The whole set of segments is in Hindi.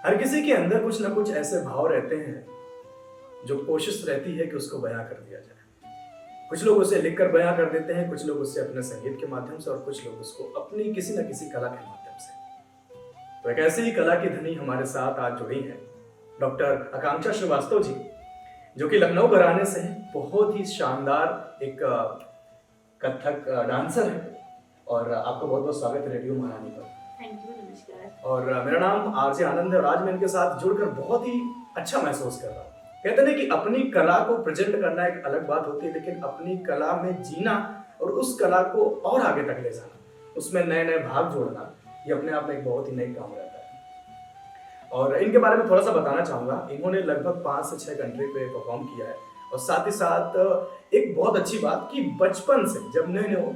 हर किसी के अंदर कुछ ना कुछ ऐसे भाव रहते हैं जो कोशिश रहती है कि उसको बयां कर दिया जाए। कुछ लोग उसे लिखकर बयां कर देते हैं, कुछ लोग उससे अपने संगीत के माध्यम से और कुछ लोग उसको अपनी किसी न किसी कला के माध्यम से। तो एक ऐसी ही कला की धनी हमारे साथ आज जुड़ी हैं डॉक्टर आकांक्षा श्रीवास्तव जी, जो कि लखनऊ घराने से हैं। बहुत ही शानदार एक कथक डांसर है और आपका बहुत बहुत स्वागत है रेडियो महारानी पर। थैंक यू, नमस्कार। और मेरा नाम आरजे आनंद है और आज मैं इनके साथ जुड़कर बहुत ही अच्छा महसूस कर रहा हूँ। कहते हैं कि अपनी कला को प्रेजेंट करना एक अलग बात होती है, लेकिन अपनी कला में जीना और उस कला को और आगे तक ले जाना, उसमें नए नए भाग जोड़ना, ये अपने आप में एक बहुत ही नई काम रहता है। और इनके बारे में थोड़ा सा बताना चाहूँगा। इन्होंने लगभग 5 से 6 कंट्री पे परफॉर्म किया है और साथ ही साथ एक बहुत अच्छी बात कि बचपन से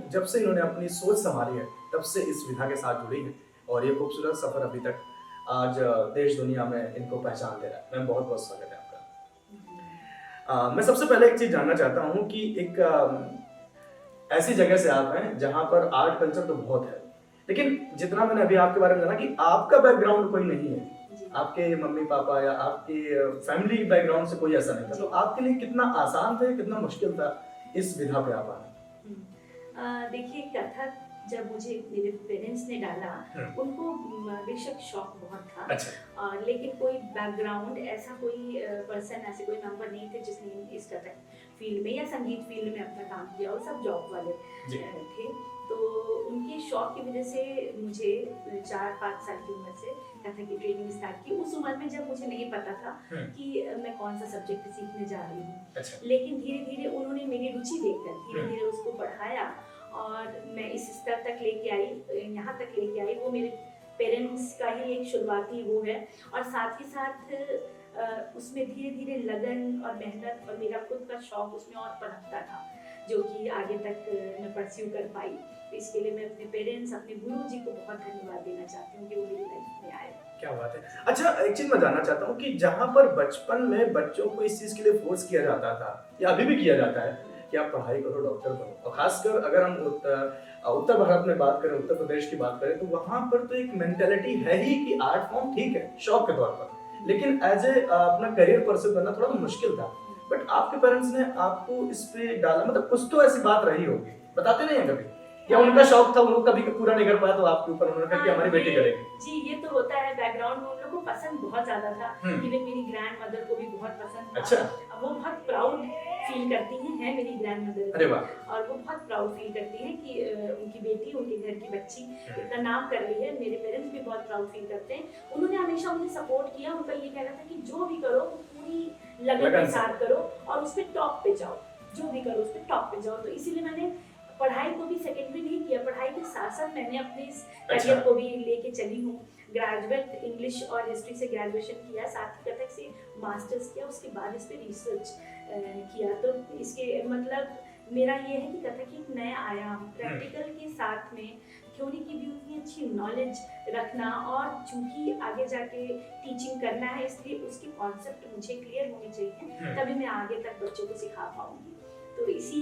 जब से इन्होंने अपनी सोच संभाली है, तब से इस विधा के साथ जुड़ी है और ये खूबसूरत सफर अभी तक आज देश दुनिया में इनको पहचान दे रहा है। मैं बहुत बहुत स्वागत है आपका। मैं सबसे पहले एक चीज जानना चाहता हूँ कि एक ऐसी जगह से आप हैं जहाँ पर आर्ट कल्चर तो बहुत है, लेकिन जितना मैंने अभी आपके बारे में जाना कि आपका बैकग्राउंड कोई नहीं है, आपके मम्मी पापा या आपके फैमिली बैकग्राउंड से कोई ऐसा नहीं था, तो आपके लिए कितना आसान था, कितना मुश्किल था इस विधा पे आप आना? देखिए, कथक जब मुझे मेरे पेरेंट्स ने डाला, उनको बेशक शौक बहुत था। अच्छा। लेकिन कोई बैकग्राउंड ऐसा कोई पर्सन, ऐसे कोई मेंबर नहीं थे जिसने इस कथक फील्ड में या संगीत फील्ड में अपना काम किया, और सब जॉब वाले थे। तो उनके शौक की वजह से मुझे 4-5 साल की उम्र से कथक की ट्रेनिंग स्टार्ट की। उस उम्र में जब मुझे नहीं पता था कि मैं कौन सा सब्जेक्ट सीखने जा रही हूँ। अच्छा। लेकिन धीरे धीरे उन्होंने मेरी रुचि देखकर धीरे धीरे उसको बढ़ाया और मैं इस स्तर तक लेके आई, यहाँ तक लेके आई। वो मेरे पेरेंट्स का ही एक शुरुआती वो है, और साथ ही साथ उसमें धीरे धीरे लगन और मेहनत और मेरा खुद का शौक उसमें और पनपता था, जो कि आगे तक मैं परस्यू कर पाई। तो इसके लिए मैं अपने पेरेंट्स, अपने गुरु जी को बहुत धन्यवाद देना चाहती हूँ कि वो मेरी लाइफ में आए। क्या बात है। अच्छा, एक चीज मैं जानना चाहता हूँ कि जहाँ पर बचपन में बच्चों को इस चीज के लिए फोर्स किया जाता था या अभी भी किया जाता है कि आप पढ़ाई करो, डॉक्टर बनो, और खासकर अगर हम उत्तर भारत में बात करें, उत्तर प्रदेश की बात करें, तो वहाँ पर तो एक मेंटेलिटी है ही कि आर्ट फॉर्म ठीक है शौक के तौर पर, लेकिन एज ए अपना करियर परस्यू करना थोड़ा तो मुश्किल था। बट आपके पेरेंट्स ने आपको इस पे डाला, मतलब कुछ तो ऐसी बात रही होगी, बताते नहीं है कभी, या उनका शौक था, उनको कभी पूरा नहीं कर पाया तो आपके ऊपर उन्होंने कहा कि हमारी बेटी करेगी? जी, ये तो होता है। बैकग्राउंड में उन लोगों को पसंद बहुत ज्यादा था। इवन मेरी ग्रैंड मदर को भी बहुत पसंद था। अच्छा। वो बहुत प्राउड फील करती हैं मेरी ग्रैंड मदर। अरे वाह। और वो बहुत प्राउड फील करती हैं कि उनकी बेटी, उनके घर की बच्ची इतना नाम कर रही है। मेरे पेरेंट्स भी बहुत प्राउड फील करते हैं। उन्होंने हमेशा मुझे सपोर्ट किया। उनका ये कहना था कि जो भी करो पूरी लगन के साथ करो और उस पर टॉप पे जाओ, जो भी करो उस पर टॉप पे जाओ। तो इसीलिए मैंने पढ़ाई को भी सेकेंडरी नहीं किया, पढ़ाई के साथ साथ मैंने अपने इस करियर को भी लेके चली हूँ। ग्रेजुएट इंग्लिश और हिस्ट्री से ग्रेजुएशन किया, साथ ही कथक से मास्टर्स किया, उसके बाद इस पे रिसर्च किया। तो इसके मतलब मेरा ये है कि कथक एक नया आयाम प्रैक्टिकल के साथ में थ्योरी की भी उतनी अच्छी नॉलेज रखना, और चूंकि आगे जाके टीचिंग करना है इसलिए उसकी कॉन्सेप्ट मुझे क्लियर होनी चाहिए, तभी मैं आगे तक बच्चों को सिखा पाऊंगी। तो इसी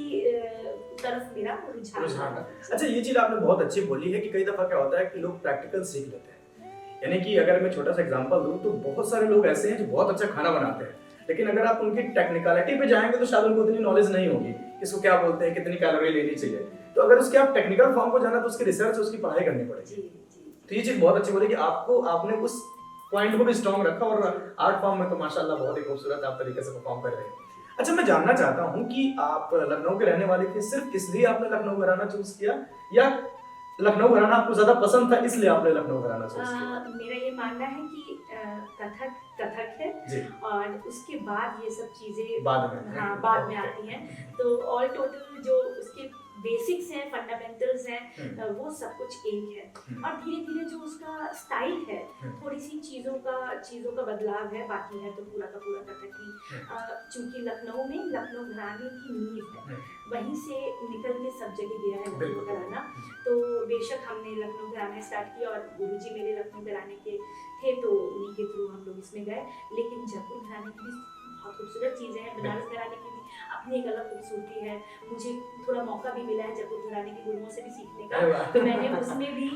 तरफ मेरा रुझान है। अच्छा, ये चीज आपने बहुत अच्छी बोली है कि कई दफा क्या होता है कि लोग प्रैक्टिकल सीख लेते हैं। यानी कि अगर मैं छोटा सा एग्जांपल दूं तो बहुत सारे लोग ऐसे हैं जो बहुत अच्छा खाना बनाते हैं, लेकिन अगर आप उनकी टेक्निकलिटी पे जाएंगे तो शायद उनको इतनी नॉलेज नहीं होगी इसको क्या बोलते हैं, कितनी कैलोरी लेनी चाहिए। तो अगर उसके आप टेक्निकल फॉर्म को जाना तो उसकी रिसर्च, उसकी पढ़ाई करनी पड़ेगी। तो ये चीज बहुत अच्छी बोली कि आपने उस पॉइंट को भी स्ट्रॉन्ग रखा, और आर्ट फॉर्म में तो माशाल्लाह बहुत ही खूबसूरत आप तरीके से परफॉर्म कर रहे हैं। अच्छा, मैं जानना चाहता हूँ कि आप लखनऊ के रहने वाले थे, सिर्फ इसलिए आपने लखनऊ घराना चूज किया, या लखनऊ घराना आपको ज्यादा पसंद था इसलिए आपने लखनऊ घराना चूज किया? मेरा ये मानना है कि कथक है जी। और उसके बाद ये सब चीजें बाद में आती हैं। तो ऑल टोटल जो उसके बेसिक्स हैं, फंडामेंटल्स हैं, वो सब कुछ एक है। और धीरे धीरे जो उसका स्टाइल है, थोड़ी सी चीज़ों का बदलाव है, बाकी है तो पूरा का पूरा कथक ही। चूंकि लखनऊ में लखनऊ घराने की नींव है, वहीं से निकल के सब जगह गया है लखनऊ घराना। तो बेशक हमने लखनऊ घराना स्टार्ट किया और गुरुजी मेरे लखनऊ घराने के थे, तो उन्हीं के थ्रू हम लोग इसमें गए। लेकिन जयपुर घराने की भी बहुत खूबसूरत चीज़ है। बनारस घराने की भी अपनी एक अलग खूबसूरती है। मुझे थोड़ा मौका भी मिला है जयपुर घराने के गुरुओं से भी सीखने अरे का, वाह! तो मैंने उसमें भी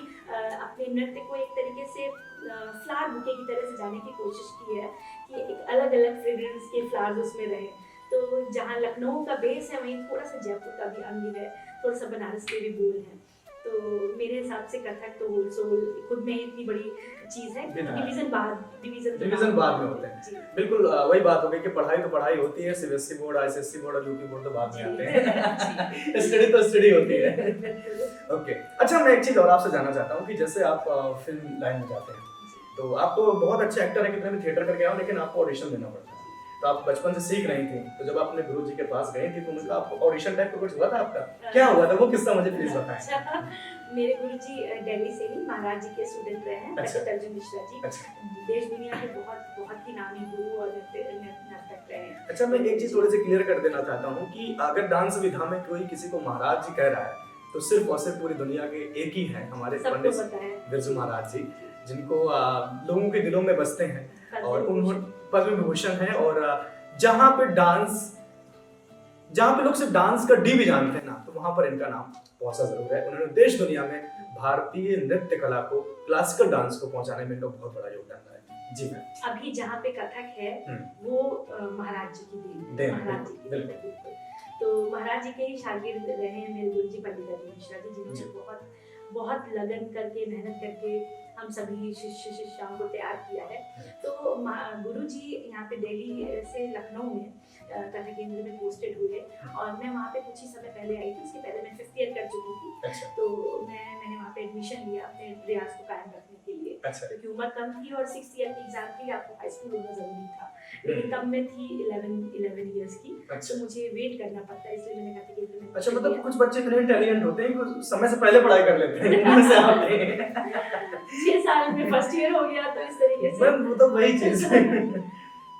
अपने नृत्य को एक तरीके से फ्लावर बुके की तरह सजाने की कोशिश की है कि एक अलग-अलग फ्रेग्रेंस के फ्लावर्स उसमें रहें। तो जहाँ लखनऊ का बेस है, वहीं थोड़ा-सा जयपुर का भी अंग है, थोड़ा-सा बनारस के भी बोल हैं। तो मेरे हिसाब से कथक तो होल खुद में ही इतनी बड़ी चीज़ है कि बिल्कुल। डिवीज़न बाद में होते हैं। जी। बिल्कुल वही बात हो गई कि पढ़ाई तो पढ़ाई होती है, सीबीएसई बोर्ड, आईसीएसई बोर्ड और यूपी बोर्ड तो बाद में जी। आते हैं। स्टडी तो स्टडी होती है। बिल्कुल। ओके, अच्छा मैं एक चीज़ और आपसे जानना चाहता हूँ कि जैसे आप फ़िल्म लाइन में जाते हैं, तो आप तो बहुत अच्छे एक्टर हैं, कितने भी थिएटर करके आओ, लेकिन आपको ऑडिशन देना पड़ता है। तो आप बचपन से सीख रही थी, तो जब आप अपने गुरुजी के पास गई थी, तो उन्होंने कहा आपको ऑडिशन टाइप का कुछ हुआ था आपका? क्या हुआ था? वो किस्सा मुझे प्लीज़ बताएँ। अच्छा, मेरे गुरुजी दिल्ली से ही महाराज जी के स्टूडेंट रहे हैं, अच्छा। पंडित अर्जुन मिश्रा जी। अच्छा। देश दुनिया के बहुत ही नामी गुरु और नर्तक रहे हैं। अच्छा, मैं एक चीज़ थोड़ी सी क्लियर कर देना चाहता हूँ कि अगर डांस विधा में कोई किसी को महाराज जी कह रहा है, तो सिर्फ और सिर्फ पूरी दुनिया के एक ही हैं, हमारे सबको पंडित पता है। बिरजू महाराज जी, जिनको लोगों के दिलों में बसते हैं और उन्होंने पद्म विभूषण है। और जहाँ पे लोग सिर्फ डांस का डी भी जानते हैं ना, तो वहाँ पर इनका नाम पहुँचा जरूर है। उन्होंने देश दुनिया में भारतीय नृत्य कला को, क्लासिकल डांस को पहुँचाने में इनका बहुत बड़ा योगदान रहा है। जी मैम। अभी जहाँ पे कथक है वो महाराज जी की देन, महाराज जी की बिल्कुल। तो महाराज जी के ही शागिर्द रहे हैं मेरे गुरु जी पंडित अर्जुन मिश्रा जी, जिन्होंने बहुत लगन करके, मेहनत करके हम सभी शिष्य शिष्याओं को तैयार किया है। तो गुरु जी यहाँ पे दिल्ली से लखनऊ में कथक केंद्र में पोस्टेड हुए और मैं वहाँ पे कुछ ही समय पहले आई थी। उसके पहले मैं 5th ईयर कर चुकी थी। अच्छा। तो मैंने वहाँ पे एडमिशन लिया अपने रियाज को कायम रखने के लिए। अच्छा। क्योंकि उम्र कम थी और 6th ईयर की एग्जाम के लिए आपको हाई स्कूल होना जरूरी था, लेकिन तब मैं थी 11 ईयर्स की। अच्छा। तो मुझे वेट करना पड़ता है, इसलिए मैंने कथक केंद्र में। अच्छा, मतलब कुछ बच्चे इतने इंटेलिजेंट होते हैं कि समय से पहले पढ़ाई कर लेते हैं। उनमें से आप थे। 6 साल में फर्स्ट ईयर हो गया, तो इस तरीके से वो तो वही चीज है।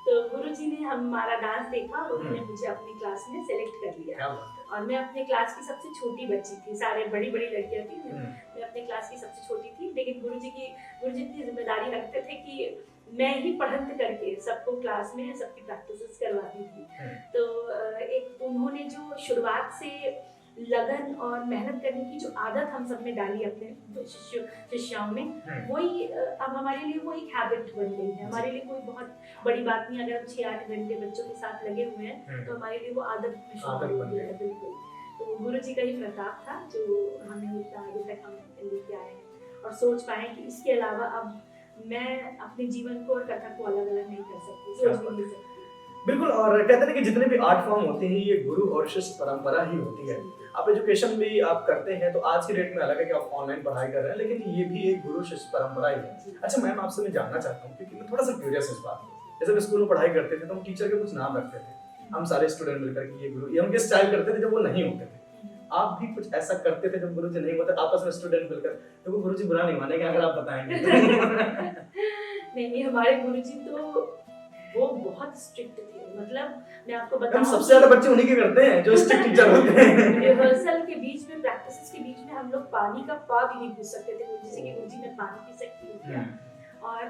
तो गुरुजी ने हमारा डांस देखा और उन्होंने मुझे अपनी क्लास में सेलेक्ट कर लिया। और मैं अपने क्लास की सबसे छोटी बच्ची थी, सारे बड़ी बड़ी लड़कियां थी, मैं अपने क्लास की सबसे छोटी थी। लेकिन गुरुजी इतनी जिम्मेदारी रखते थे कि मैं ही पढ़ंत करके सबको क्लास में सबकी प्रैक्टिस करवाती थी। तो एक उन्होंने जो शुरुआत से लगन और मेहनत करने की जो आदत हम सब में डाली अपने शिष्याओं में, वही अब हमारे लिए वो एक हैबिट बन गई है। हमारे लिए कोई बहुत बड़ी बात नहीं, अगर हम 6-8 घंटे बच्चों के साथ लगे हुए हैं तो हमारे लिए वो आदत में शामिल हो गई है। बिल्कुल। तो गुरु जी का ही प्रताप था जो हमें उतना आगे तक हम लेके आए हैं और सोच पाए कि इसके अलावा अब मैं अपने जीवन को और कथा को अलग अलग नहीं कर सकती, सोच भी नहीं सकती। बिल्कुल। और कहते हैं कि जितने भी आर्ट फॉर्म होते हैं, ये गुरु और शिष्य परंपरा ही होती है। आप एजुकेशन भी आप करते हैं तो आज की डेट में अलग है कि आप ऑनलाइन पढ़ाई कर रहे हैं, लेकिन ये भी एक गुरु शिष्य परंपरा ही है। अच्छा मैम, आपसे मैं जानना चाहता हूँ क्योंकि मैं थोड़ा सा क्यूरियस इस बात में, जैसे हम स्कूल में पढ़ाई करते थे तो हम टीचर के कुछ नाम रखते थे, हम सारे स्टूडेंट मिलकर के ये गुरु, ये हम किस स्टाइल करते थे जब वो नहीं होते थे। आप भी कुछ ऐसा करते थे जब गुरु जी नहीं होते, आपस में स्टूडेंट मिलकर? तो गुरु जी बुरा नहीं मानेंगे अगर आप बताएंगे। नहीं, हमारे गुरु जी तो वो बहुत स्ट्रिक्ट थे। मतलब मैं आपको बताऊं, सबसे ज्यादा बच्चे उन्हीं के करते हैं जो स्ट्रिक्ट टीचर होते हैं। रिहर्सल के बीच में, प्रैक्टिस के बीच में हम लोग पानी का पा भी नहीं पूछ सकते थे गुरु जी से कि गुरु जी मैं पानी पी सकती हूँ क्या? और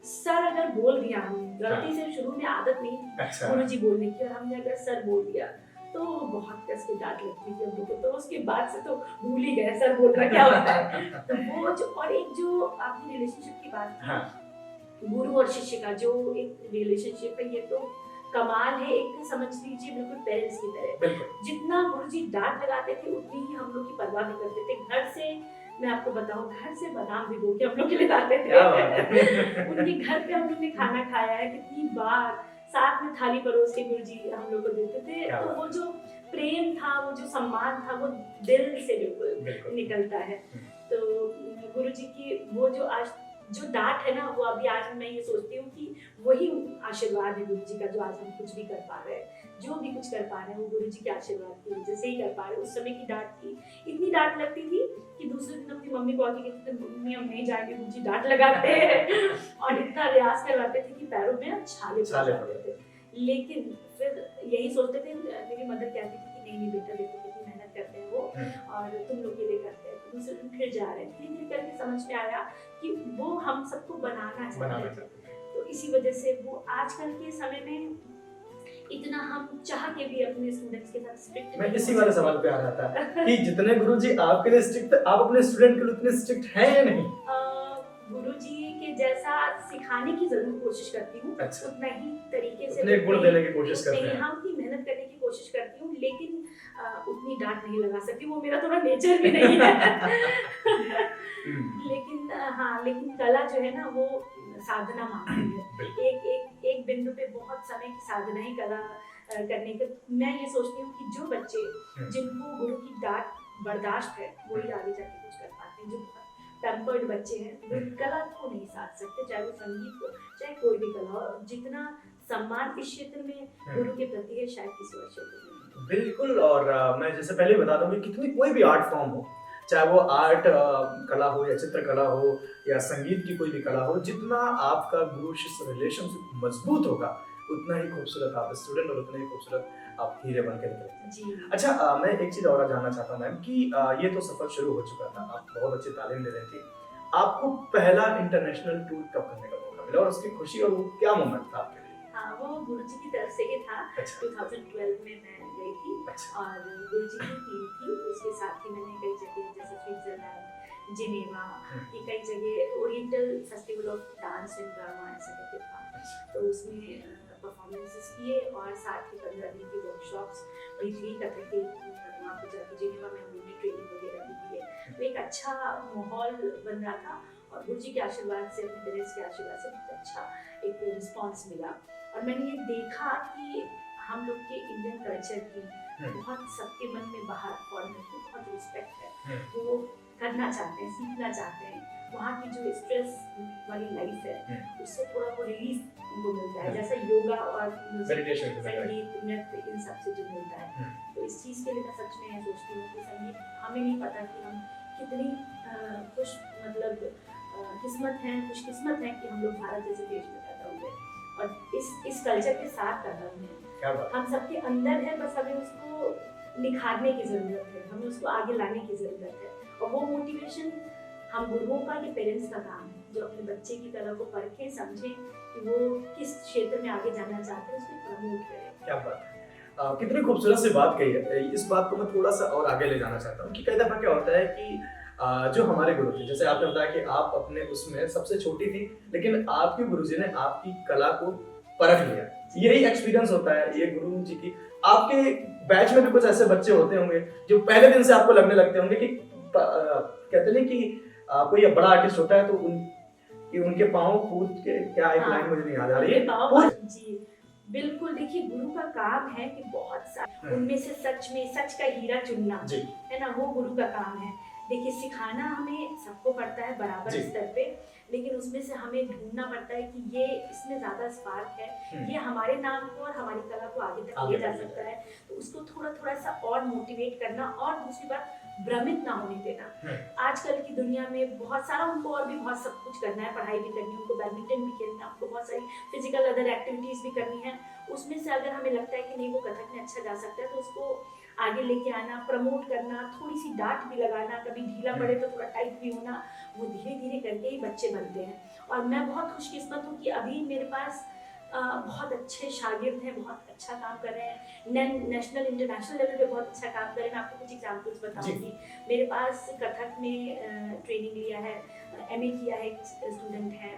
सर अगर बोल दिया, हमने गलती से शुरू में आदत नहीं थी गुरु जी बोलने की, और हमने अगर सर बोल दिया तो बहुत कस के डांट लगती थी हम लोग को। तो उसके बाद से तो भूल ही गए सर बोल रहा क्या होता है। तो वो जो, और एक जो आपकी रिलेशनशिप की बात की, गुरु और शिष्य का जो एक रिलेशनशिप है, ये तो कमाल है। एक समझ लीजिए बिल्कुल पेरेंट्स की तरह। जितना गुरुजी डांट लगाते थे उतनी ही हम लोग की परवाह भी करते थे। घर से, मैं आपको बताऊं, घर से बादाम भिगो के हम लोग के लिए लाते थे। उनके घर पे हम लोग ने खाना खाया है कितनी बार, साथ में थाली परोस के गुरुजी हम लोग को देते थे। तो वो जो प्रेम था, वो जो सम्मान था, वो दिल से बिल्कुल निकलता है। तो गुरुजी की वो जो डांट है ना, वो अभी आज मैं ये सोचती हूँ कि वही आशीर्वाद है गुरुजी का, जो आज हम कुछ भी कर पा रहे हैं, जो भी कुछ कर पा रहे हैं वो गुरुजी के आशीर्वाद की वजह से ही कर पा रहे हैं। उस समय की डांट थी, इतनी डांट लगती थी कि दूसरे दिन अपनी मम्मी को आके कहते थे, मम्मी हम नहीं जाएंगे, गुरुजी डांट लगाते हैं। और इतना रियाज करवाते थे कि पैरों में छाले पड़ जाते थे। लेकिन फिर यही सोचते थे, मेरी मदर कहती थी कि नहीं बेटा, देखो कितनी मेहनत करते हैं वो और तुम लोग के लिए करते हैं। तो दूसरे दिन फिर जा रहे थे, धीरे करके समझ में आया कि वो हम सबको बनाना चाहते थे। तो इसी वजह से वो आजकल के समय में इतना हम चाह के भी अपने स्टूडेंट्स के साथ स्ट्रिक्ट मैं इसी वाले सवाल पे आ रहा था कि जितने गुरुजी आपके लिए स्ट्रिक्ट, आप अपने स्टूडेंट के लिए उतने स्ट्रिक्ट हैं या नहीं? गुरुजी के जैसा सिखाने की जरूर कोशिश करती हूँ, अच्छा। उतना ही तरीके से उतने गुण देने की कोशिश करते हैं। हाँ, उतनी मेहनत करने की कोशिश करती हूँ, लेकिन उतनी डांट नहीं लगा सकती, वो मेरा थोड़ा नेचर भी नहीं है। लेकिन हाँ, लेकिन कला जो है ना वो साधना मांगती है। एक बिंदु पे बहुत समय की साधना ही कला करने के। मैं ये सोचती हूँ कि जो बच्चे जिनको गुरु की डांट बर्दाश्त है वही आगे जाके कुछ कर पाते हैं। जो पैम्पर्ड बच्चे हैं वो कला को नहीं साध सकते, चाहे वो संगीत हो चाहे कोई भी कला हो। जितना सम्मान इस क्षेत्र में गुरु के प्रति है शायद किसी और क्षेत्र में। बिल्कुल। और मैं जैसे पहले बता दूं कि कितनी कोई भी आर्ट फॉर्म हो, चाहे वो आर्ट कला हो या चित्रकला हो या संगीत की कोई भी कला हो, जितना आपका गुरु शिष्य रिलेशनशिप मजबूत होगा उतना ही खूबसूरत आप स्टूडेंट और उतना ही खूबसूरत आप हीरे बन के निकलेंगे। अच्छा, मैं एक चीज और जानना चाहता हूँ मैम कि ये तो सफर शुरू हो चुका था, आप बहुत अच्छी तालीम दे रही थी, आपको पहला इंटरनेशनल टूर कब करने का मौका मिला और उसकी खुशी और वो क्या मोमेंट था आपके लिए? हाँ, वो गुरुजी की तरफ से ही था। अच्छा। 2012 में मैं गई थी। अच्छा। और गुरुजी की टीम थी, उसके साथ ही मैंने कई जगह जैसे स्विट्जरलैंड, जिनेवा, ये कई जगह oriental festival of dance and drama ऐसा करके था, तो उसमें परफॉर्मेंसेस किए और साथ ही 15 दिन की वर्कशॉप्स भी थी कथक की। वहाँ पे जाके जिनेवा में हमने ट्रेनिंग वगैरह भी की है, तो एक अच्छा माहौल बन रहा था और गुरुजी के आशीर्वाद से, अपने पेरेंट्स के आशीर्वाद से बहुत अच्छा एक रिस्पॉन्स मिला। और मैंने ये देखा कि हम लोग के इंडियन कल्चर की बहुत सबके मन में बाहर फॉरेनर की बहुत रिस्पेक्ट है, वो करना चाहते हैं, सीखना चाहते हैं। वहाँ की जो स्ट्रेस वाली लाइफ है उससे थोड़ा वो रिलीफ उनको मिलता है, जैसा योगा और संगीत नृत्य इन सब से जो मिलता है। तो इस चीज़ के लिए मैं सच में ये सोचती हूँ कि संगीत, हमें नहीं पता कि हम कितनी खुश मतलब किस्मत हैं, खुशकिस्मत हैं कि हम लोग भारत जैसे देश में पैदा हुए और इस कल्चर के साथ पैदा हुए हैं। हम सबके अंदर है, बस हमें उसको निखारने की ज़रूरत है, हमें उसको आगे लाने की ज़रूरत है। और वो मोटिवेशन हम गुरुओं का या पेरेंट्स का काम है, जो अपने बच्चे की कला को परखें, समझें कि वो किस क्षेत्र में आगे जाना चाहते हैं, उसको प्रमोट करें। क्या बात है, कितनी खूबसूरत सी बात कही है। इस बात को मैं थोड़ा सा और आगे ले जाना चाहता हूँ कि कई दफ़ा क्या होता है कि जो हमारे गुरु थे, जैसे आपने बताया कि आप अपने उसमें सबसे छोटी थी, लेकिन आपके गुरुजी ने आपकी कला को परख लिया। यही एक्सपीरियंस होता है ये गुरु जी की। आपके बैच में भी कुछ ऐसे बच्चे होते होंगे जो पहले दिन से आपको लगने लगते होंगे कि कहते नहीं कि कोई बड़ा आर्टिस्ट होता है तो उनके पाँव कूद के, क्या एक लाइन मुझे नहीं याद आ रही है जी। बिल्कुल, देखिए गुरु का काम है कि बहुत सारे उनमें से सच का हीरा चुनना है ना, वो गुरु का काम है। देखिए सिखाना हमें सबको पड़ता है बराबर स्तर पे, लेकिन उसमें से हमें ढूंढना पड़ता है कि ये इसमें ज्यादा स्पार्क है, ये हमारे नाम को और हमारी कला को आगे तक ले जा सकता है, तो उसको थोड़ा सा और मोटिवेट करना। और दूसरी बात, भ्रमित ना होने देना। आजकल की दुनिया में बहुत सारा उनको और भी बहुत सब कुछ करना है, पढ़ाई भी करनी है, उनको बैडमिंटन भी खेलना है, उनको बहुत सारी फिजिकल अदर एक्टिविटीज भी करनी है। उसमें से अगर हमें लगता है कि नहीं वो कथक में अच्छा जा सकता है, तो उसको आगे लेके आना, प्रमोट करना, थोड़ी सी डांट भी लगाना, कभी ढीला पड़े तो थोड़ा टाइट भी होना, वो धीरे धीरे करके ही बच्चे बनते हैं। और मैं बहुत खुशकिस्मत हूँ कि अभी मेरे पास बहुत अच्छे शागिर्द हैं, बहुत अच्छा काम कर रहे हैं, नेशनल इंटरनेशनल लेवल पे बहुत अच्छा काम कर रहे हैं। मैं आपको कुछ एग्जाम्पल्स बताऊंगी। मेरे पास कथक में ट्रेनिंग लिया है, MA किया है, एक स्टूडेंट है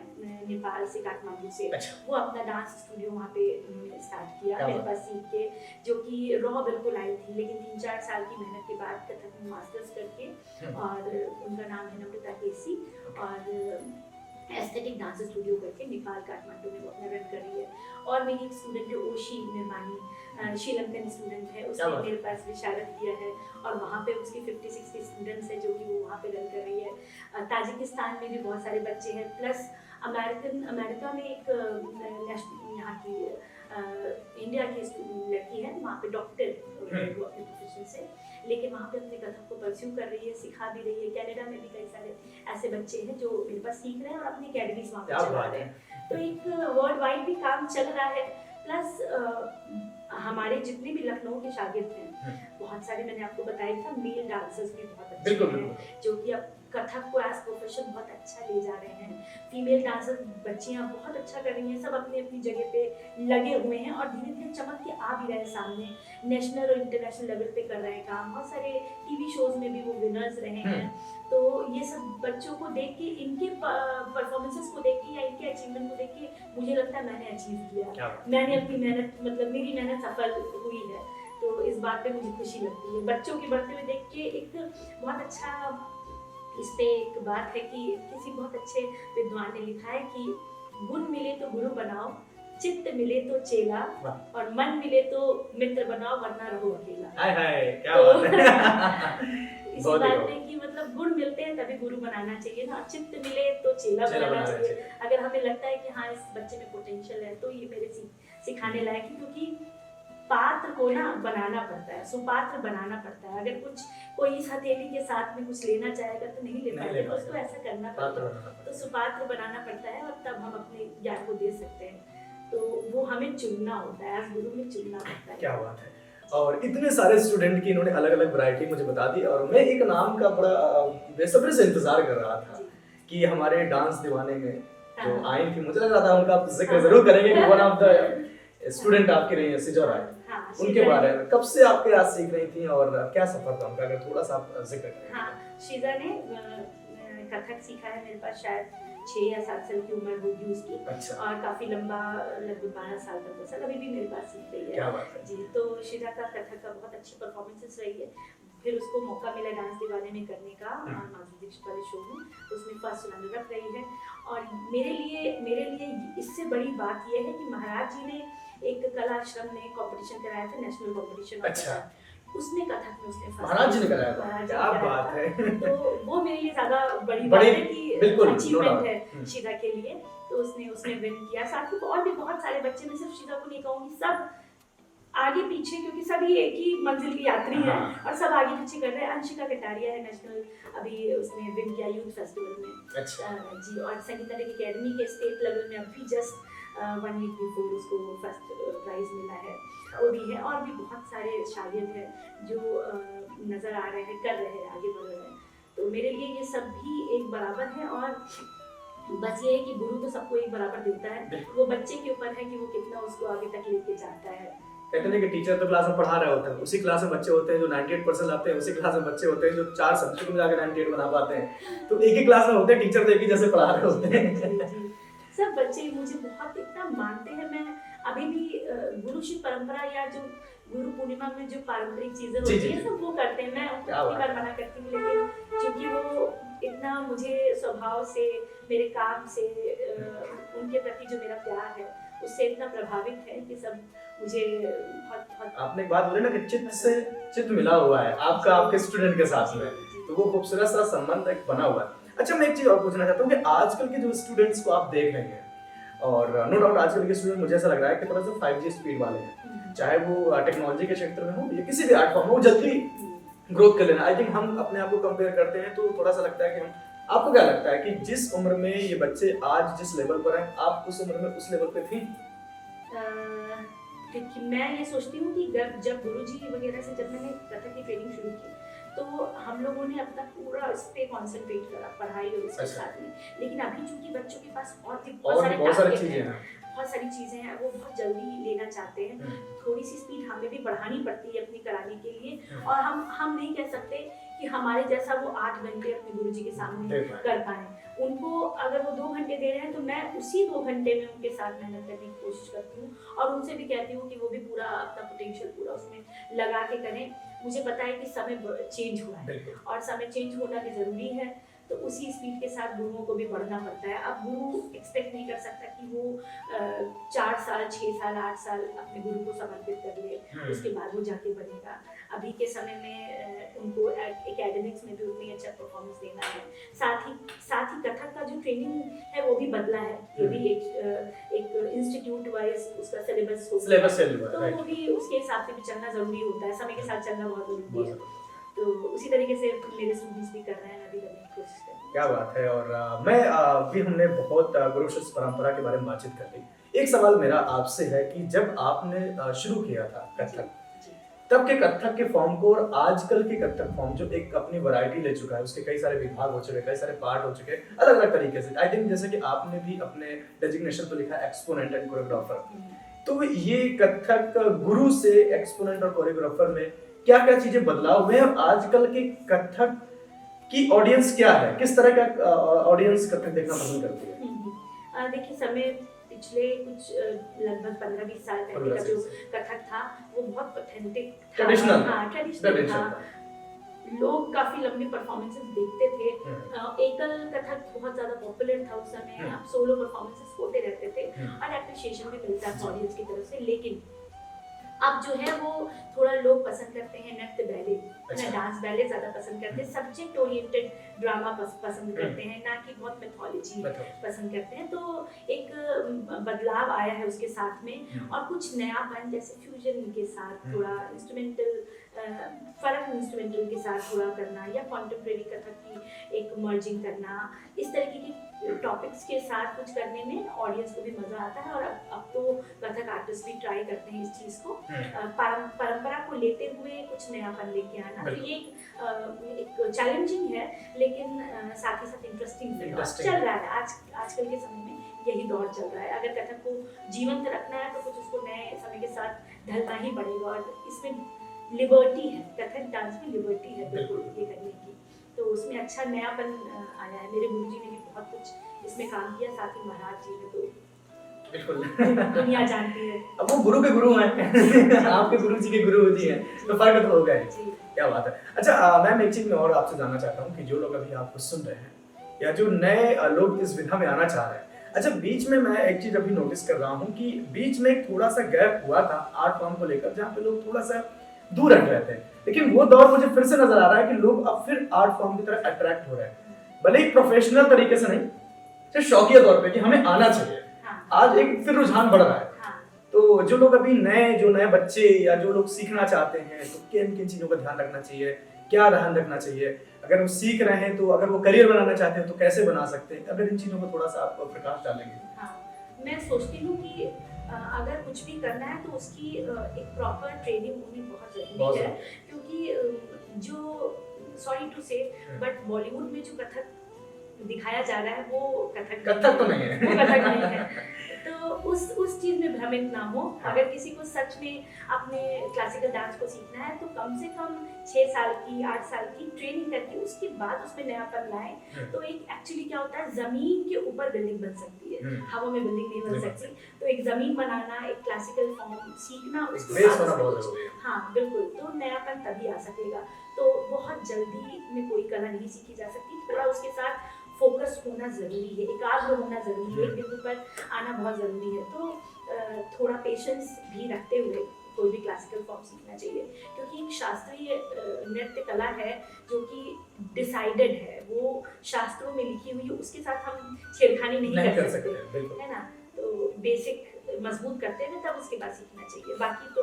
नेपाल से, काठमांडू से। वो अपना डांस स्टूडियो वहाँ पे स्टार्ट किया मेरे पास सीख के, जो कि रॉ बिल्कुल आई थी, लेकिन 3-4 साल की मेहनत के बाद कथक में मास्टर्स करके, और उनका नाम है नम्रता केसी, और एस्थेटिक डांस स्टूडियो करके नेपाल काठमांडू में वो अपना रन कर रही है। और मेरी एक स्टूडेंट है ओशी निर्मानी, श्रीलंकन स्टूडेंट है, उसने मेरे पास विशारद किया है और वहाँ पे उसकी 50-60 स्टूडेंट्स है जो कि वो वहाँ पे रन कर रही है। ताजिकिस्तान में भी बहुत सारे बच्चे हैं, प्लस अमेरिका में एक यहाँ की इंडिया की लड़की है, वहाँ पे डॉक्टर अपने प्रोफेशन से, लेकिन वहाँ पे अपने कथक को परस्यू कर रही है, सिखा भी रही है। कनाडा में भी कई सारे ऐसे बच्चे हैं जो मेरे पास सीख रहे हैं और अपनी अकेडमीज वहाँ पे चला रहे हैं। तो एक वर्ल्ड वाइड भी काम चल रहा है। प्लस हमारे जितने भी लखनऊ के शागिर्द हैं, बहुत सारे मैंने आपको बताया था, मेल डांसर्स भी बहुत अच्छे हैं, जो कि अब कथक को एज प्रोफेशन बहुत अच्छा ले जा रहे हैं। फीमेल डांसर बच्चियां बहुत अच्छा कर रही हैं, सब अपनी अपनी जगह पे लगे हुए हैं और धीरे धीरे चमक के आ भी रहे हैं सामने, नेशनल और इंटरनेशनल लेवल पे कर रहे हैं काम। बहुत सारे टीवी शोज में भी वो विनर्स रहे हैं। तो ये सब बच्चों को देख के, इनके परफॉर्मेंसेस को देख के या इनके अचीवमेंट को देख के मुझे लगता है मैंने अचीव किया, मैंने अपनी मेहनत, मतलब मेरी मेहनत सफल हुई है। तो इस बात पे मुझे खुशी लगती है। बच्चों के बढ़ते हुए देख के एक बहुत अच्छा, इस पे एक बात है कि किसी बहुत अच्छे विद्वान ने लिखा है कि गुण मिले तो गुरु बनाओ, चित्त मिले तो चेला, और मन मिले तो मित्र बनाओ, वरना रहो अकेला। हाय हाय, क्या बात है। इसी बात में कि मतलब गुण मिलते हैं तभी गुरु बनाना चाहिए ना, चित्त मिले तो चेला बनाना चाहिए। अगर हमें लगता है कि हाँ इस बच्चे में पोटेंशियल है तो ये मेरे सिखाने लायक है, क्योंकि पात्र को ना बनाना पड़ता है, सुपात्र बनाना पड़ता है। अगर कुछ कोई इस हथेली के साथ में कुछ लेना चाहेगा तो नहीं ले पाएगा, तो उसको ऐसा करना पड़ता है, तो सुपात्र बनाना पड़ता है, और तब हम अपने ज्ञान को दे सकते हैं। तो वो हमें चुनना होता है, एज गुरु में चुनना पड़ता है। क्या बात है। और इतने सारे स्टूडेंट की इन्होंने अलग अलग वैरायटी मुझे बता दी, और मैं एक नाम का बड़ा बेसब्री से इंतजार कर रहा था कि हमारे डांस दीवाने में जो आई थी, मुझे लग रहा था उनका जिक्र जरूर करेंगे कि वन ऑफ द स्टूडेंट आपकी रही है सिजो राय। उनके बारे में कब से आपके साथ सीख रही थी और क्या सफर था उनका, अगर थोड़ा सा आप जिक्र करें। हाँ, शीजा ने कथक सीखा है मेरे पास शायद 6 या 7 साल की उम्र होगी उसकी। अच्छा। और काफी लंबा, लगभग 12 साल तक बसा, अभी भी मेरे पास सीख रही है। क्या बात है जी। तो शीजा का कथक का बहुत अच्छी परफॉर्मेंसेस रही है। फिर उसको मौका मिला डांस दीवाने में करने का, माधुरी दीक्षित वाले शो में, उसमें फर्स्ट रनर अप रही है। और मेरे लिए इससे बड़ी बात यह है कि महाराज जी ने एक कला आश्रम में कंपटीशन कराया था, नेशनल कंपटीशन। अच्छा। उसमें कथक में उसने महाराज जी ने कराया था, क्या बात है। तो वो मेरे लिए ज्यादा बड़ी बात है कि अचीवमेंट है शीजा के लिए। तो उसने विन किया। साथ ही और भी बहुत सारे बच्चे, मैं सिर्फ शीजा को नहीं कहूँगी, सब आगे पीछे, क्योंकि सभी एक ही मंजिल की यात्री हैं और सब आगे पीछे कर रहे हैं। अंशिका कटारिया है, नेशनल अभी उसने विन किया यूथ फेस्टिवल में। अच्छा। जी। और संगीता एकेडमी के स्टेट लेवल में अभी जस्ट 1 वीक बिफोर उसको फर्स्ट प्राइज मिला है, वो भी है। और भी बहुत सारे शागिर्द हैं जो नजर आ रहे हैं, कर रहे हैं, आगे बढ़ रहे हैं। तो मेरे लिए ये सब भी एक बराबर है, और बस ये है कि गुरु तो सबको एक बराबर देता है, वो बच्चे के ऊपर है कि वो कितना उसको आगे तक लेके जाता है। कहते हैं कि टीचर तो क्लास में पढ़ा रहे होते हैं, उसी क्लास में बच्चे होते हैं जो 98% लाते हैं, उसी क्लास में बच्चे होते हैं जो 4 सब्जेक्ट में जाकर 98 बना पाते हैं। तो एक ही क्लास में होते हैं, टीचर तो एक ही जैसे पढ़ा रहे होते हैं। सब बच्चे मुझे बहुत इतना मानते हैं। मैं अभी भी गुरु शिव परंपरा या जो गुरु पूर्णिमा में जो पारंपरिक चीजें होती हैं सब वो करते हैं। मैं उनको कितनी बार मना करती हूँ, लेकिन क्योंकि वो इतना मुझे स्वभाव से, मेरे काम से, उनके प्रति जो मेरा प्यार है उससे इतना प्रभावित है कि सब मुझे बहुत। आपने एक बात बोली ना कि चित्त से चित्त मिला हुआ है आपका आपके स्टूडेंट के साथ में, तो वो खूबसूरत सा संबंध एक बना हुआ है। अच्छा, मैं एक चीज और पूछना चाहता हूँ कि आजकल के जो स्टूडेंट्स को आप देख रहे हैं, और नो डाउट आजकल के स्टूडेंट मुझे ऐसा लग रहा है कि थोड़ा सा 5G स्पीड वाले हैं, चाहे वो टेक्नोलॉजी के क्षेत्र में हो या किसी भी आर्ट फॉर्म में, वो जल्दी ग्रोथ कर लेना। आई थिंक हम अपने आप को कंपेयर करते हैं तो थोड़ा सा लगता है कि हम, आपको क्या लगता है कि जिस उम्र में ये बच्चे आज जिस लेवल पर हैं, आप उस उम्र में उस लेवल पे थी? मैं ये सोचती हूँ कि जब गुरुजी वगैरह से जब मैंने कथक की ट्रेनिंग शुरू की तो हम लोगों ने अपना पूरा इस पे कॉन्सेंट्रेट करा, पढ़ाई और इसके साथ में। लेकिन अभी चूंकि बच्चों के पास और भी बहुत सारी चीजें हैं, वो बहुत जल्दी लेना चाहते हैं, थोड़ी सी स्पीड हमें भी बढ़ानी पड़ती है अपनी कराने के लिए। और हम नहीं कह सकते कि हमारे जैसा वो 8 घंटे अपने गुरुजी के सामने कर पाए। उनको अगर वो 2 घंटे दे रहे हैं तो मैं उसी 2 घंटे में उनके साथ मेहनत करने की कोशिश करती हूँ, और उनसे भी कहती हूँ कि वो भी पूरा अपना पोटेंशियल पूरा उसमें लगा के करें। मुझे पता है कि समय चेंज हुआ है और समय चेंज होना भी जरूरी है, तो उसी स्पीड के साथ गुरुओं को भी बढ़ना पड़ता है। अब गुरु एक्सपेक्ट नहीं कर सकता कि वो 4 साल 6 साल 8 साल अपने गुरु को समर्पित कर ले, उसके बाद वो जाके बनेगा। अभी के समय में उनको एकेडमिक्स में भी उतनी अच्छा परफॉर्मेंस देना है। साथ ही कथक का जो ट्रेनिंग है वो भी बदला है, ये भी एक इंस्टीट्यूट वाइज उसका सिलेबस हो गया, तो वो भी उसके हिसाब से भी चलना जरूरी होता है, समय के साथ चलना बहुत जरूरी है। तो उसी तरीके से मेरे स्टूडेंट्स भी कर रहे हैं, मैं भी करने की कोशिश कर रही हूँ। क्या बात है। और मैं भी हमने बहुत गुरु शिष्य परंपरा के बारे में बातचीत कर ली। एक सवाल मेरा आपसे है कि जब आपने शुरू किया था कथक, तब के कथक के फॉर्म को और आजकल के कथक फॉर्म जो एक अपनी वैरायटी ले चुका है, उसके कई सारे विभाग हो चुके हैं, कई सारे पार्ट हो चुके हैं अलग अलग तरीके से। आई थिंक जैसे कि आपने भी अपने डेजिग्नेशन पर लिखा है एक्सपोनेंट एंड कोरियोग्राफर, तो ये कथक गुरु से एक्सपोनेंट और कोरियोग्राफर में क्या क्या चीजें बदलाव हुए और आजकल के कथक की ऑडियंस क्या है, किस तरह का ऑडियंस कथक देखना पसंद करती है? देखिए समय पिछले कुछ लगभग 15-20 साल पहले का जो कथक था वो बहुत ऑथेंटिक था, ट्रेडिशनल था। लोग काफी लंबी परफॉर्मेंसेस देखते थे। एकल कथक बहुत ज्यादा पॉपुलर था उस समय, अब सोलो परफॉर्मेंसेस होते रहते थे और एप्रिशिएशन भी मिलता था ऑडियंस की तरफ से। लेकिन अब जो है वो थोड़ा लोग पसंद करते हैं नृत्य बैले, ना डांस बैले ज्यादा पसंद करते हैं, सब्जेक्ट ओरिएंटेड ड्रामा पसंद करते हैं, ना कि बहुत मैथोलॉजी पसंद करते हैं। तो एक बदलाव आया है उसके साथ में, और कुछ नयापन जैसे फ्यूजन के साथ थोड़ा इंस्ट्रूमेंटल फर्क इंस्ट्रूमेंटल के साथ थोड़ा करना, या कॉन्टेम्परेरी कथक की एक मर्जिंग करना, इस तरीके के टॉपिक्स के साथ कुछ करने में ऑडियंस को भी मजा आता है। और अब तो कथक आर्टिस्ट भी ट्राई करते हैं इस चीज को, परंपरा को लेते हुए कुछ नयापन लेके आना। तो ये एक चैलेंजिंग है, लेकिन साथ ही साथ इंटरेस्टिंग चल रहा है। आजकल के समय में यही दौर चल रहा है। अगर कथक को जीवंत रखना है तो कुछ उसको नए समय के साथ ढलना ही पड़ेगा, और इसमें लिबर्टी है, कथक डांस में लिबर्टी है बिल्कुल ये करने की। तो उसमें अच्छा नयापन आया है। मेरे गुरुजी ने भी बहुत कुछ इसमें काम किया, साथ ही महाराज जी ने तो बिल्कुल दुनिया जानती है। अब वो गुरु के गुरु हैं आपके गुरु जी के गुरु जी हैं, तो फर्क तो होगा ही। क्या बात है। अच्छा मैम, एक चीज मैं और आपसे जानना चाहता हूँ कि जो लोग अभी आपको सुन रहे हैं या जो नए लोग इस विधा में आना चाह रहे हैं, अच्छा बीच में मैं एक चीज अभी नोटिस कर रहा हूँ कि बीच में थोड़ा सा गैप हुआ था आर्ट फॉर्म को लेकर, जहाँ पे लोग थोड़ा सा दूर हट रहे थे, लेकिन वो दौर मुझे फिर से नजर आ रहा है कि लोग अब फिर आर्ट फॉर्म की तरफ अट्रैक्ट हो रहे हैं, भले ही प्रोफेशनल तरीके से नहीं, सिर्फ शौकिया तौर पे कि हमें आना चाहिए। आज एक फिर रुझान बढ़ रहा है। तो जो लोग अभी जो नए बच्चे या जो लोग सीखना चाहते हैं, तो किन किन चीजों का ध्यान रखना चाहिए, क्या ध्यान रखना चाहिए? अगर वो सीख रहे हैं तो अगर वो करियर बनाना चाहते हैं तो कैसे बना सकते हैं? अगर इन चीजों को थोड़ा सा आप प्रकाश डालेंगे। मैं सोचती हूँ कि अगर कुछ भी करना है तो उसकी एक प्रॉपर ट्रेनिंग होनी बहुत जरूरी है, क्योंकि जो सॉरी टू से बट बॉलीवुड में जो कथक दिखाया जा रहा है वो कथक तो नहीं है, वो कथक नहीं है। तो उस चीज में भ्रमित ना हो। अगर किसी को सच में अपने क्लासिकल डांस को सीखना है तो कम से कम 6 साल की 8 साल की ट्रेनिंग करके उसके बाद उसमें नयापन लाए तो एक एक्चुअली क्या होता है, जमीन के ऊपर बिल्डिंग बन सकती है, हवा में बिल्डिंग नहीं बन सकती। तो एक जमीन बनाना, एक क्लासिकल फॉर्म सीखना, उसके बाद हाँ बिल्कुल, तो नयापन तभी आ सकेगा। तो बहुत जल्दी में कोई कला नहीं सीखी जा सकती, थोड़ा उसके साथ फोकस होना जरूरी है, एकाग्र होना जरूरी है, एक बिंदु पर आना बहुत जरूरी है। तो थोड़ा पेशेंस भी रखते हुए कोई भी क्लासिकल फॉर्म सीखना चाहिए, क्योंकि एक शास्त्रीय नृत्य कला है जो कि डिसाइडेड है, वो शास्त्रों में लिखी हुई है, उसके साथ हम छेड़खानी नहीं कर सकते, है ना। तो बेसिक मजबूत करते हुए तब उसके बाद सीखना चाहिए। बाकी तो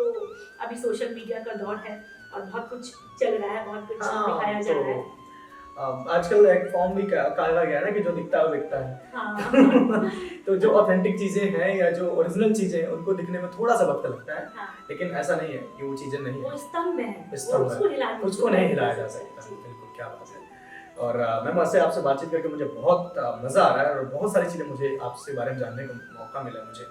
अभी सोशल मीडिया का दौर है और बहुत कुछ चल रहा है, बहुत कुछ दिखाया जा रहा है। आजकल एक फॉर्म भी कहा गया है ना कि जो दिखता है वो दिखता है। तो जो ऑथेंटिक चीजें हैं या जो ओरिजिनल चीजें हैं उनको दिखने में थोड़ा सा वक्त लगता है, लेकिन ऐसा नहीं है कि वो चीजें नहीं है, वो स्तंभ है, उसको नहीं हिलाया जा सकता। बिल्कुल, क्या बात है। और मैम आपसे बातचीत करके मुझे बहुत मजा आ रहा है और बहुत सारी चीजें मुझे आपसे बारे में जानने का मौका मिला मुझे।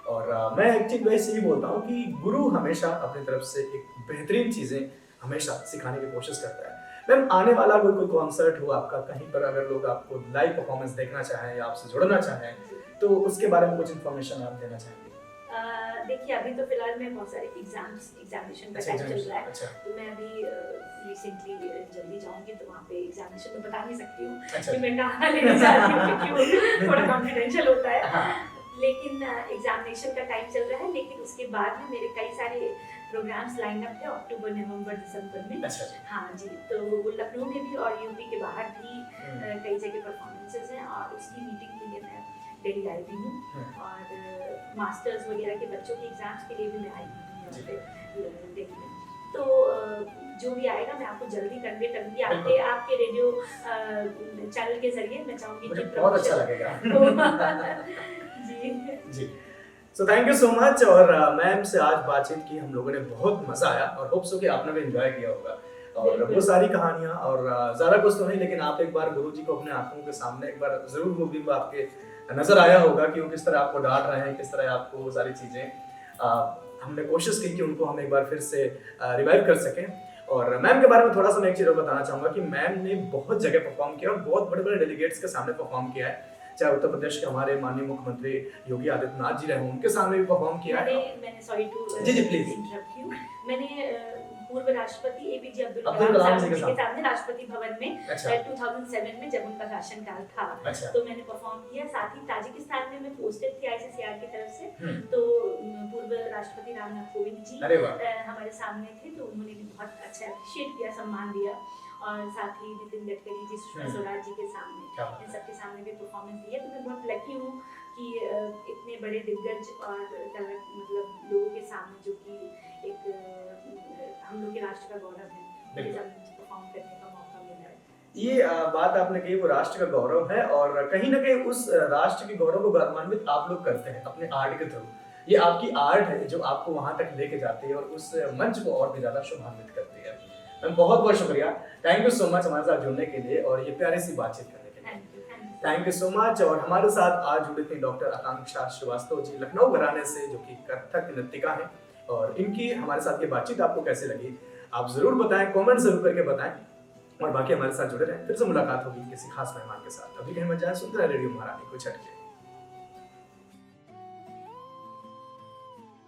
और मैं एक चीज वैसे ही बोलता हूँ कि गुरु हमेशा अपनी तरफ से एक बेहतरीन चीजें हमेशा सिखाने की कोशिश करता है। मैम आने वाला कोई कॉन्सर्ट हो आपका कहीं पर, अगर लोग आपको लाइव परफॉर्मेंस देखना चाहें या आपसे जुड़ना चाहें तो उसके बारे में कुछ इन्फॉर्मेशन आप देना चाहेंगे? देखिए अभी तो फिलहाल में बहुत सारे एग्जामिनेशन का टाइम चल रहा है, तो मैं अभी रिसेंटली जल्दी जाऊंगी तो वहाँ पे एग्जामिनेशन में बता नहीं सकती हूँ कि मैं कहाँ लेने जा रही हूँ, क्योंकि थोड़ा कॉन्फिडेंशियल होता है। लेकिन एग्जामिनेशन का टाइम चल रहा है, लेकिन उसके बाद में मेरे कई सारे प्रोग्राम्स लाइन अप है अक्टूबर, नवंबर, दिसंबर में। हाँ जी, तो लखनऊ में भी और यूपी के बाहर भी कई जगह परफॉर्मेंसेस हैं, और उसकी मीटिंग के लिए मैं दिल्ली आई हुई हूँ, और मास्टर्स वगैरह के बच्चों के एग्जाम्स के लिए भी मैं आई हूँ दिल्ली में। तो जो भी आएगा मैं आपको जल्दी कन्वे करूंगी आपके रेडियो चैनल के जरिए। मैं चाहूंगी कि बहुत अच्छा लगेगा। जी। So thank you so much. और मैम से आज बातचीत की हम लोगों ने, बहुत मजा आया और होप सो कि आपने भी एंजॉय किया होगा। और बिल्कुल। वो सारी कहानियां और ज़्यादा कुछ तो नहीं, लेकिन आप एक बार गुरुजी को अपने आंखों के सामने एक बार जरूर वो भी आपके नजर आया होगा कि वो किस तरह आपको डांट रहे हैं, किस तरह आपको वो सारी चीजें हमने कोशिश की कि उनको हम एक बार फिर से रिवाइव कर सकें। और मैम के बारे में थोड़ा सा मैं एक चीज और बताना चाहूंगा कि मैम ने बहुत जगह परफॉर्म किया और बहुत बड़े बड़े डेलीगेट्स के सामने परफॉर्म किया है। चाहे उत्तर प्रदेश के हमारे माननीय मुख्यमंत्री योगी आदित्यनाथ जी रहे, उनके सामने भी परफॉर्म किया है। मैंने सॉरी टू जी जी प्लीज। Interrupt you. मैंने पूर्व राष्ट्रपति एपीजे अब्दुल अब्दुल कलाम कलाम साहब जी जी के के साथ। सामने राष्ट्रपति भवन में अच्छा 2007 में जब उनका शासनकाल था, अच्छा। तो मैंने परफॉर्म किया। साथ ही ताजिकिस्तान में मैं पोस्टेड थी आईसीसीआर की तरफ से, हम्म। तो पूर्व राष्ट्रपति रामनाथ कोविंद जी अरे वाह। हमारे सामने थे, तो उन्होंने भी बहुत अच्छा अप्रिशिएट किया, सम्मान दिया। और साथ ही नितिन गडकरी जी, सुषमा स्वराज जी के सामने, क्या बात इन सबके सामने भी परफॉर्मेंस दी है। तो मैं बहुत लकी हूँ कि इतने बड़े दिग्गज और मतलब लोगों के सामने, जो कि एक हम लोग के राष्ट्र का गौरव है, मुझे परफॉर्म करने का मौका मिला है। ये बात आपने कही, वो राष्ट्र का गौरव है और कहीं ना कहीं उस राष्ट्र के गौरव को गौरवान्वित आप लोग करते हैं अपने आर्ट के थ्रू। ये आपकी आर्ट है जो आपको वहां तक लेके जाती है और उस मंच को और भी ज्यादा शोभान्वित करती है। मैम बहुत बहुत शुक्रिया, थैंक यू सो मच हमारे साथ जुड़ने के लिए और ये प्यारी सी बातचीत करने के लिए। Thank you so much. और हमारे साथ आज जुड़े थे डॉक्टर आकांक्षा श्रीवास्तव जी, लखनऊ घराने से, जो कि कथक नृत्यिका है। और इनकी हमारे साथ ये बातचीत आपको कैसे लगी आप जरूर बताएं, कमेंट जरूर करके बताएं। और बाकी हमारे साथ जुड़े रहें, फिर से मुलाकात होगी किसी खास मेहमान के साथ। अभी कहीं मत जाए, सुनते रहे रेडियो महारानी, कुछ हटके।